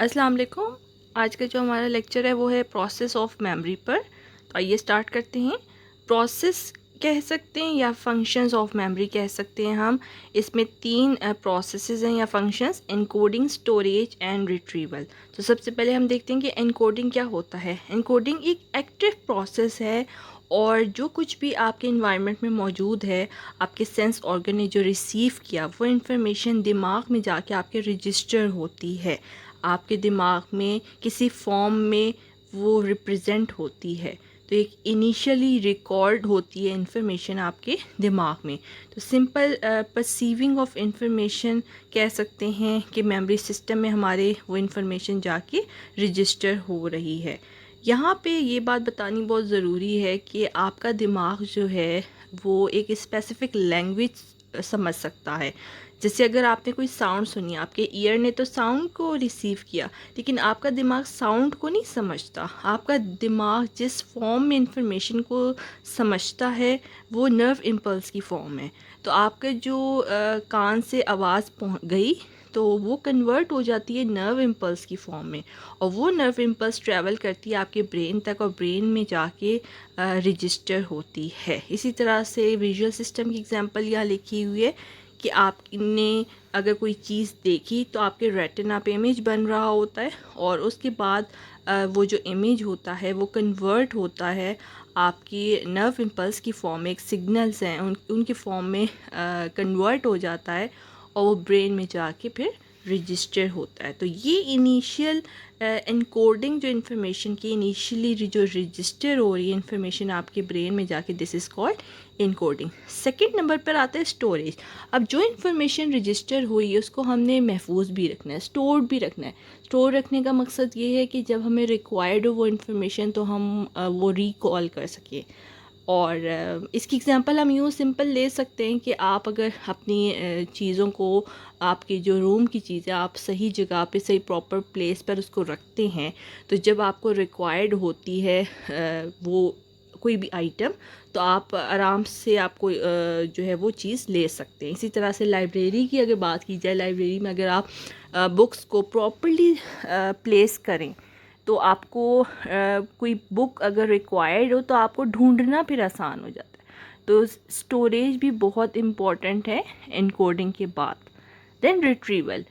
अस्सलाम वालेकुम। आज का जो हमारा लेक्चर है वो है प्रोसेस ऑफ मेमोरी पर। तो आइए स्टार्ट करते हैं। प्रोसेस कह सकते हैं या फंक्शंस ऑफ मेमोरी कह सकते हैं हम। इसमें तीन प्रोसेसेस हैं या functions: encoding, storage and retrieval. तो सबसे पहले हम देखते हैं कि एनकोडिंग क्या होता है। एनकोडिंग एक एक्टिव प्रोसेस है और जो कुछ भी आपके इन्वायरमेंट में मौजूद है, आपके सेंस ऑर्गन ने जो रिसीव किया वो इन्फॉर्मेशन दिमाग में जाके आपके रजिस्टर होती है, आपके दिमाग में किसी फॉर्म में वो रिप्रेजेंट होती है। तो एक इनिशियली रिकॉर्ड होती है इंफॉर्मेशन आपके दिमाग में। तो सिंपल परसीविंग ऑफ इंफॉर्मेशन कह सकते हैं कि मेमोरी सिस्टम में हमारे वो इंफॉर्मेशन जाके रजिस्टर हो रही है। यहाँ पे ये बात बतानी बहुत ज़रूरी है कि आपका दिमाग जो है वो एक स्पेसिफ़िक लैंग्वेज समझ सकता है। जैसे अगर आपने कोई साउंड सुनी, आपके ईयर ने तो साउंड को रिसीव किया, लेकिन आपका दिमाग साउंड को नहीं समझता। आपका दिमाग जिस फॉर्म में इंफॉर्मेशन को समझता है वो नर्व इम्पल्स की फॉर्म है। तो आपके जो कान से आवाज़ पहुँच गई तो वो कन्वर्ट हो जाती है नर्व इम्पल्स की फॉर्म में, और वो नर्व इम्पल्स ट्रैवल करती है आपके ब्रेन तक और ब्रेन में जाके रजिस्टर होती है। इसी तरह से विजुअल सिस्टम की एग्जांपल यहाँ लिखी हुई है कि आपने अगर कोई चीज़ देखी तो आपके रेटिना पे इमेज बन रहा होता है, और उसके बाद वो जो इमेज होता है वो कन्वर्ट होता है आपकी नर्व इम्पल्स की फॉर्म में। एक सिग्नल्स हैं उनकी फॉर्म में कन्वर्ट हो जाता है और वो ब्रेन में जाके फिर रजिस्टर होता है। तो ये इनिशियल एनकोडिंग जो इन्फॉर्मेशन की इनिशियली जो रजिस्टर हो रही है इन्फॉर्मेशन आपके ब्रेन में जाके, this is called encoding. Second number पर आता है स्टोरेज। अब जो इन्फॉर्मेशन रजिस्टर हुई है उसको हमने महफूज भी रखना है, स्टोर भी रखना है। स्टोर रखने का मकसद ये है कि जब हमें रिक्वायर्ड हो वो इन्फॉर्मेशन तो हम वो रिकॉल कर सकें। और इसकी एग्जांपल हम यूँ सिंपल ले सकते हैं कि आप अगर अपनी चीज़ों को, आपके जो रूम की चीज़ें आप सही जगह पे सही प्रॉपर प्लेस पर उसको रखते हैं, तो जब आपको रिक्वायर्ड होती है वो कोई भी आइटम, तो आप आराम से आपको जो है वो चीज़ ले सकते हैं। इसी तरह से लाइब्रेरी की अगर बात की जाए, लाइब्रेरी में अगर आप बुक्स को प्रॉपर्ली प्लेस करें तो आपको कोई बुक अगर रिक्वायर्ड हो तो आपको ढूंढना फिर आसान हो जाता है। तो स्टोरेज भी बहुत इम्पॉर्टेंट है इनकोडिंग के बाद। देन रिट्रीवल,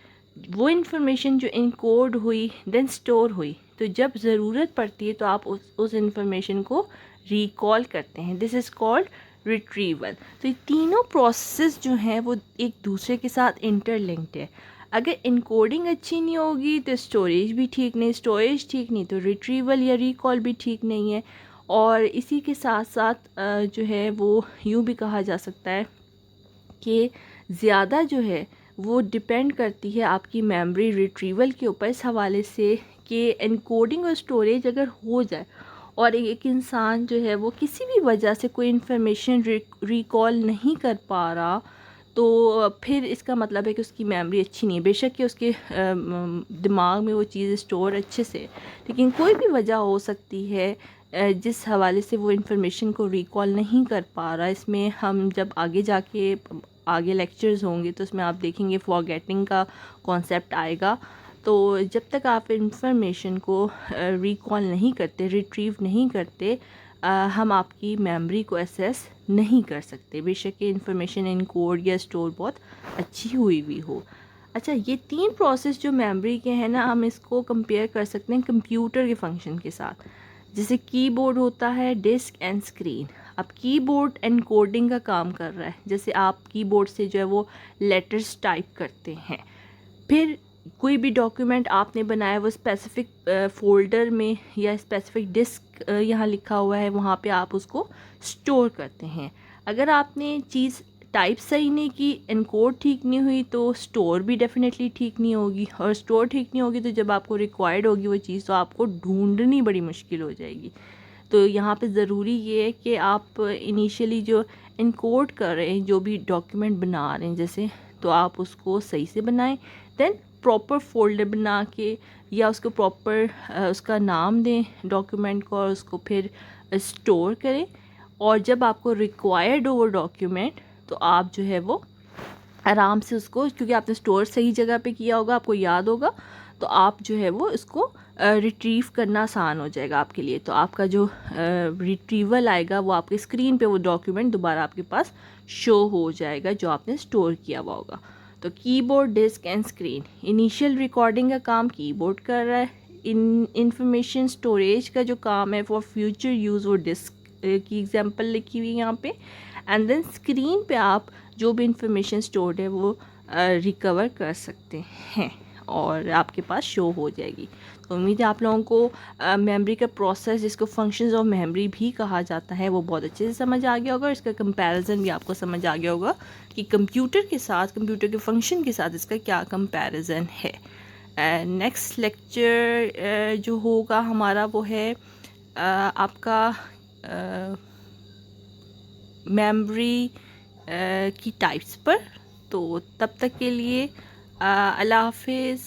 वो इन्फॉर्मेशन जो इनकोड हुई देन स्टोर हुई, तो जब ज़रूरत पड़ती है तो आप उस इन्फॉर्मेशन को रिकॉल करते हैं, दिस इज़ कॉल्ड रिट्रीवल। तो ये तीनों प्रोसेस जो हैं वो एक दूसरे के साथ इंटरलिंक्ड है। अगर इनकोडिंग अच्छी नहीं होगी तो स्टोरेज भी ठीक नहीं, स्टोरेज ठीक नहीं तो रिट्रीवल या रिकॉल भी ठीक नहीं है। और इसी के साथ साथ जो है वो यूँ भी कहा जा सकता है कि ज़्यादा जो है वो डिपेंड करती है आपकी मेमोरी रिट्रीवल के ऊपर, इस हवाले से कि एनकोडिंग और स्टोरेज अगर हो जाए और एक इंसान जो है वो किसी भी वजह से कोई इन्फॉर्मेशन रिकॉल नहीं कर पा रहा, तो फिर इसका मतलब है कि उसकी मेमोरी अच्छी नहीं है। बेशक कि उसके दिमाग में वो चीज़ स्टोर अच्छे से, लेकिन कोई भी वजह हो सकती है जिस हवाले से वो इन्फॉर्मेशन को रिकॉल नहीं कर पा रहा। इसमें हम जब आगे जाके आगे लेक्चर्स होंगे तो उसमें आप देखेंगे फॉरगेटिंग का कॉन्सेप्ट आएगा। तो जब तक आप इंफॉर्मेशन को रिकॉल नहीं करते, रिट्रीव नहीं करते, हम आपकी मेमोरी को एसेस नहीं कर सकते, बेशक कि इंफॉर्मेशन इनकोड या स्टोर बहुत अच्छी हुई हुई हो। अच्छा, ये तीन प्रोसेस जो मेमोरी के हैं ना, हम इसको कंपेयर कर सकते हैं कंप्यूटर के फंक्शन के साथ। जैसे कीबोर्ड होता है, डिस्क एंड स्क्रीन। अब कीबोर्ड एनकोडिंग का काम कर रहा है, जैसे आप कीबोर्ड से जो है वो लेटर्स टाइप करते हैं, फिर कोई भी डॉक्यूमेंट आपने बनाया वो स्पेसिफ़िक फ़ोल्डर में या स्पेसिफ़िक डिस्क यहाँ लिखा हुआ है वहाँ पे आप उसको स्टोर करते हैं। अगर आपने चीज़ टाइप सही नहीं की, एनकोड ठीक नहीं हुई, तो स्टोर भी डेफिनेटली ठीक नहीं होगी, और स्टोर ठीक नहीं होगी तो जब आपको रिक्वायर्ड होगी वो चीज़ तो आपको ढूंढनी बड़ी मुश्किल हो जाएगी। तो यहाँ पे ज़रूरी ये है कि आप इनिशियली जो इनकोड कर रहे हैं, जो भी डॉक्यूमेंट बना रहे हैं जैसे, तो आप उसको सही से बनाएं। देन प्रॉपर फोल्डर बना के या उसको प्रॉपर उसका नाम दें डॉक्यूमेंट को, और उसको फिर स्टोर करें। और जब आपको रिक्वायर्ड हो वो डॉक्यूमेंट तो आप जो है वो आराम से उसको, क्योंकि आपने स्टोर सही जगह पे किया होगा, आपको याद होगा, तो आप जो है वो इसको रिट्रीव करना आसान हो जाएगा आपके लिए। तो आपका जो रिट्रीवल आएगा वो आपके स्क्रीन पे वो डॉक्यूमेंट दोबारा आपके पास शो हो जाएगा जो आपने स्टोर किया हुआ होगा। तो keyboard, disk and screen, initial recording का काम कीबोर्ड कर रहा है। इंफॉर्मेशन स्टोरेज का जो काम है फॉर फ्यूचर यूज़ वो डिस्क की एग्जांपल लिखी हुई है यहाँ पे। एंड देन स्क्रीन पे आप जो भी इंफॉर्मेशन स्टोर्ड है वो रिकवर कर सकते हैं और आपके पास शो हो जाएगी। तो उम्मीद है आप लोगों को मेमोरी का प्रोसेस, जिसको फंक्शंस ऑफ मेमोरी भी कहा जाता है, वो बहुत अच्छे से समझ आ गया होगा और इसका कंपैरिजन भी आपको समझ आ गया होगा कि कंप्यूटर के साथ, कंप्यूटर के फंक्शन के साथ इसका क्या कंपैरिजन है। नेक्स्ट लेक्चर जो होगा हमारा वो है आपका मेमोरी की टाइप्स पर। तो तब तक के लिए अल्लाह हाफिज़।